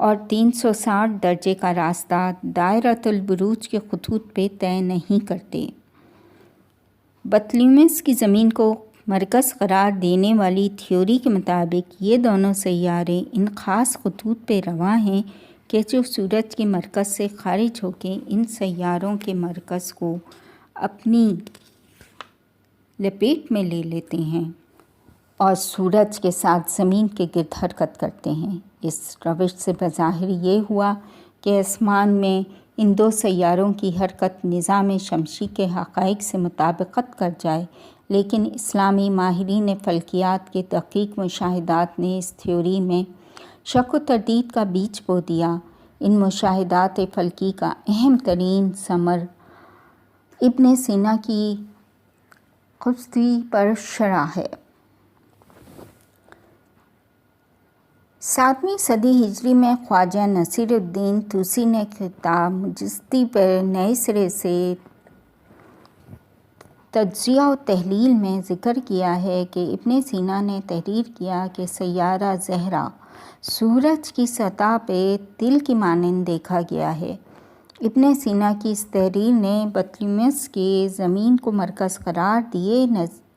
اور 360 درجے کا راستہ دائرۃ البروج کے خطوط پہ طے نہیں کرتے۔ بطلیموس کی زمین کو مرکز قرار دینے والی تھیوری کے مطابق یہ دونوں سیارے ان خاص خطوط پہ رواں ہیں کہ جو سورج کے مرکز سے خارج ہو کے ان سیاروں کے مرکز کو اپنی لپیٹ میں لے لیتے ہیں اور سورج کے ساتھ زمین کے گرد حرکت کرتے ہیں۔ اس روش سے بظاہر یہ ہوا کہ آسمان میں ان دو سیاروں کی حرکت نظام شمسی کے حقائق سے مطابقت کر جائے، لیکن اسلامی ماہرین فلکیات کے دقیق مشاہدات نے اس تھیوری میں شک و تردید کا بیج بو دیا۔ ان مشاہدات فلکی کا اہم ترین ثمر ابن سینا کی خفتی پر شرح ہے۔ 7ویں صدی ہجری میں خواجہ نصیر الدین طوسی نے کتاب مجستی پر نئے سرے سے تجزیہ و تحلیل میں ذکر کیا ہے کہ ابن سینا نے تحریر کیا کہ سیارہ زہرہ سورج کی سطح پہ تل کی مانند دیکھا گیا ہے۔ ابن سینا کی اس تحریر نے بطلیموس کے زمین کو مرکز قرار دیے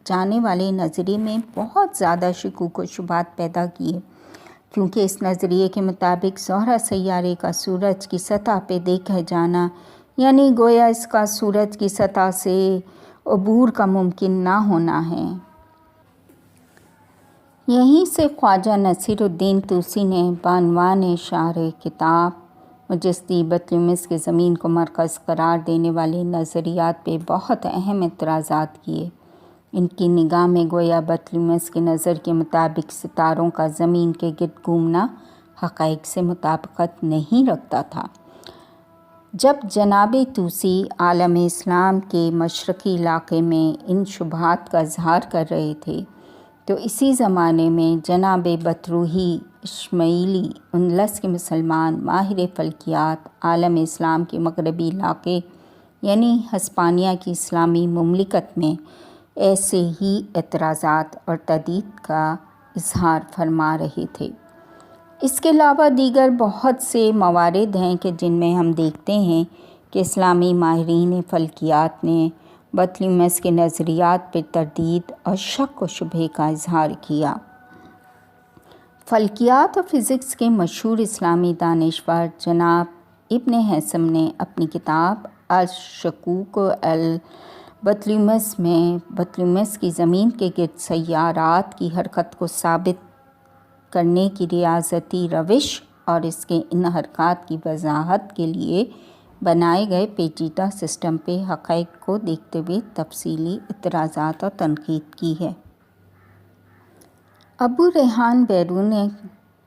جانے والے نظریے میں بہت زیادہ شکوک و شبہات پیدا کیے، کیونکہ اس نظریے کے مطابق زہرہ سیارے کا سورج کی سطح پہ دیکھا جانا یعنی گویا اس کا سورج کی سطح سے عبور کا ممکن نہ ہونا ہے۔ یہیں سے خواجہ نصیر الدین طوسی نے بعنوان شرح کتاب مجستی بطلیموس کے زمین کو مرکز قرار دینے والے نظریات پہ بہت اہم اعتراضات کیے۔ ان کی نگاہ میں گویا بطلیموس کے نظر کے مطابق ستاروں کا زمین کے گرد گھومنا حقائق سے مطابقت نہیں رکھتا تھا۔ جب جناب طوسی عالم اسلام کے مشرقی علاقے میں ان شبہات کا اظہار کر رہے تھے تو اسی زمانے میں جناب بطروحی اسماعیلی اندلس کے مسلمان ماہر فلکیات عالم اسلام کے مغربی علاقے یعنی ہسپانیہ کی اسلامی مملکت میں ایسے ہی اعتراضات اور تردید کا اظہار فرما رہے تھے۔ اس کے علاوہ دیگر بہت سے موارد ہیں کہ جن میں ہم دیکھتے ہیں کہ اسلامی ماہرین فلکیات نے بطلیموس کے نظریات پر تردید اور شک و شبہ کا اظہار کیا۔ فلکیات اور فزکس کے مشہور اسلامی دانشور جناب ابن حزم نے اپنی کتاب الشکوک بطلیموس میں بطلیموس کی زمین کے گرد سیارات کی حرکت کو ثابت کرنے کی ریاضیاتی روش اور اس کے ان حرکات کی وضاحت کے لیے بنائے گئے پیچیدہ سسٹم پہ حقائق کو دیکھتے ہوئے تفصیلی اعتراضات اور تنقید کی ہے۔ ابو ریحان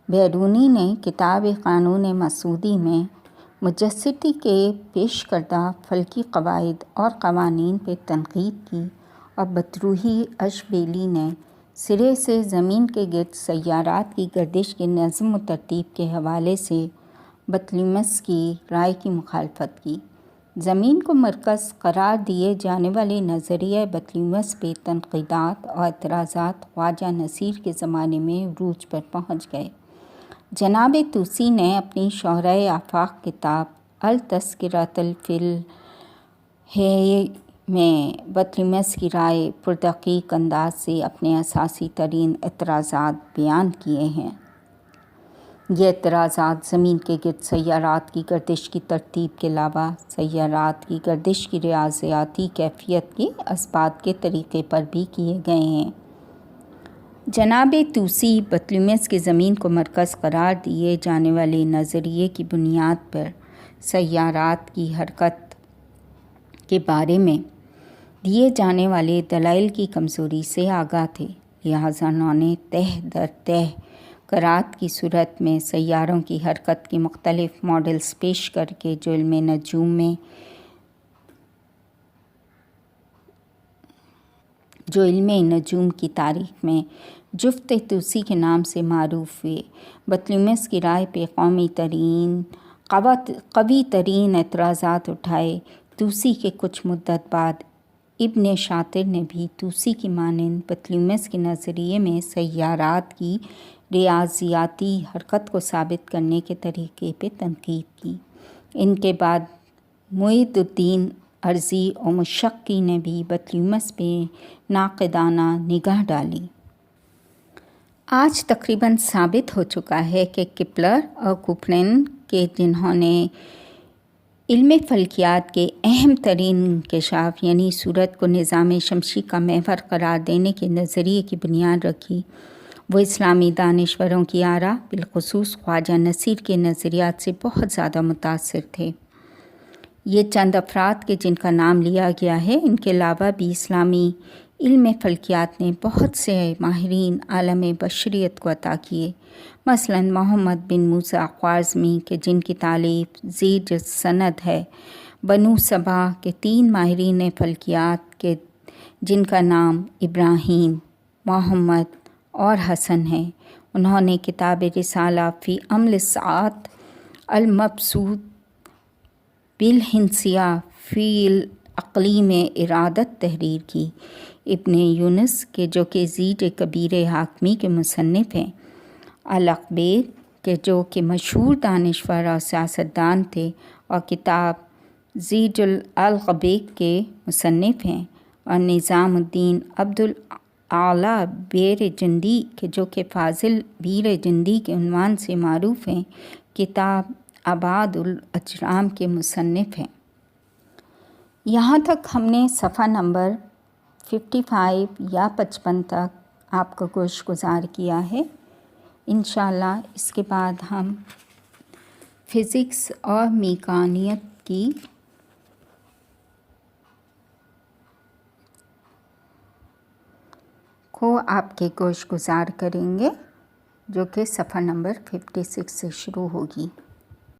بیرونی نے کتاب قانون مسعودی میں مجستی کے پیش کردہ فلکی قواعد اور قوانین پہ تنقید کی اور بطروحی اشبیلی نے سرے سے زمین کے گرد سیارات کی گردش کے نظم و ترتیب کے حوالے سے بطلیموس کی رائے کی مخالفت کی۔ زمین کو مرکز قرار دیے جانے والے نظریہ بطلیموس پہ تنقیدات اور اعتراضات خواجہ نصیر کے زمانے میں عروج پر پہنچ گئے۔ جناب طوسی نے اپنی شرح آفاق کتاب التذکرۃ فی الحیہ میں بطلیموس کی رائے پردقیق انداز سے اپنے اساسی ترین اعتراضات بیان کیے ہیں۔ یہ اعتراضات زمین کے گرد سیارات کی گردش کی ترتیب کے علاوہ سیارات کی گردش کی ریاضیاتی کیفیت کے اثبات کے طریقے پر بھی کیے گئے ہیں۔ جناب طوسی بطلیموس کی زمین کو مرکز قرار دیے جانے والے نظریے کی بنیاد پر سیارات کی حرکت کے بارے میں دیے جانے والے دلائل کی کمزوری سے آگاہ تھے، لہٰذا انہوں نے تہ در تہ کرات کی صورت میں سیاروں کی حرکت کے مختلف ماڈلز پیش کر کے جو علم نجوم کی تاریخ میں جفت طوسی کے نام سے معروف ہوئے، بطلیموس کی رائے پہ قوی ترین اعتراضات اٹھائے۔ طوسی کے کچھ مدت بعد ابن شاطر نے بھی طوسی کی مانند بطلیموس کے نظریے میں سیارات کی ریاضیاتی حرکت کو ثابت کرنے کے طریقے پہ تنقید کی۔ ان کے بعد معید الدین ارضی اور مشقی نے بھی بطلیموس پہ ناقدانہ نگاہ ڈالی۔ آج تقریباً ثابت ہو چکا ہے کہ کیپلر اور کوپرنیکس جنہوں نے علم فلکیات کے اہم ترین انکشاف یعنی سورج کو نظام شمسی کا محور قرار دینے کے نظریے کی بنیاد رکھی، وہ اسلامی دانشوروں کی آراء بالخصوص خواجہ نصیر کے نظریات سے بہت زیادہ متاثر تھے۔ یہ چند افراد کے جن کا نام لیا گیا ہے، ان کے علاوہ بھی اسلامی علم فلکیات نے بہت سے ماہرین عالم بشریت کو عطا کیے، مثلاً محمد بن موسیٰ خوارزمی کے جن کی تالیف زیر سند ہے، بنو سبا کے 3 ماہرین فلکیات کے جن کا نام ابراہیم، محمد اور حسن ہے۔ انہوں نے کتاب رسالہ فی عمل الساعات المبسوط بالہندسہ فی الاقلیم ارادت تحریر کی۔ ابن یونس کے جو کہ زیج کبیر حاکمی کے مصنف ہیں، الاقبیر کے جو کہ مشہور دانشور اور سیاستدان تھے اور کتاب زیج العقبیق کے مصنف ہیں، اور نظام الدین عبد الاعلیٰ بیر جندی کے جو کہ فاضل بیر جندی کے عنوان سے معروف ہیں، کتاب ابعاد الاجرام کے مصنف ہیں۔ یہاں تک ہم نے صفحہ نمبر 55 یا 55 تک آپ کا گوش گزار کیا ہے۔ انشاءاللہ اس کے بعد ہم فزکس اور میکانیک کی کو آپ کے گوش گزار کریں گے، جو کہ صفحہ نمبر 56 سے شروع ہوگی۔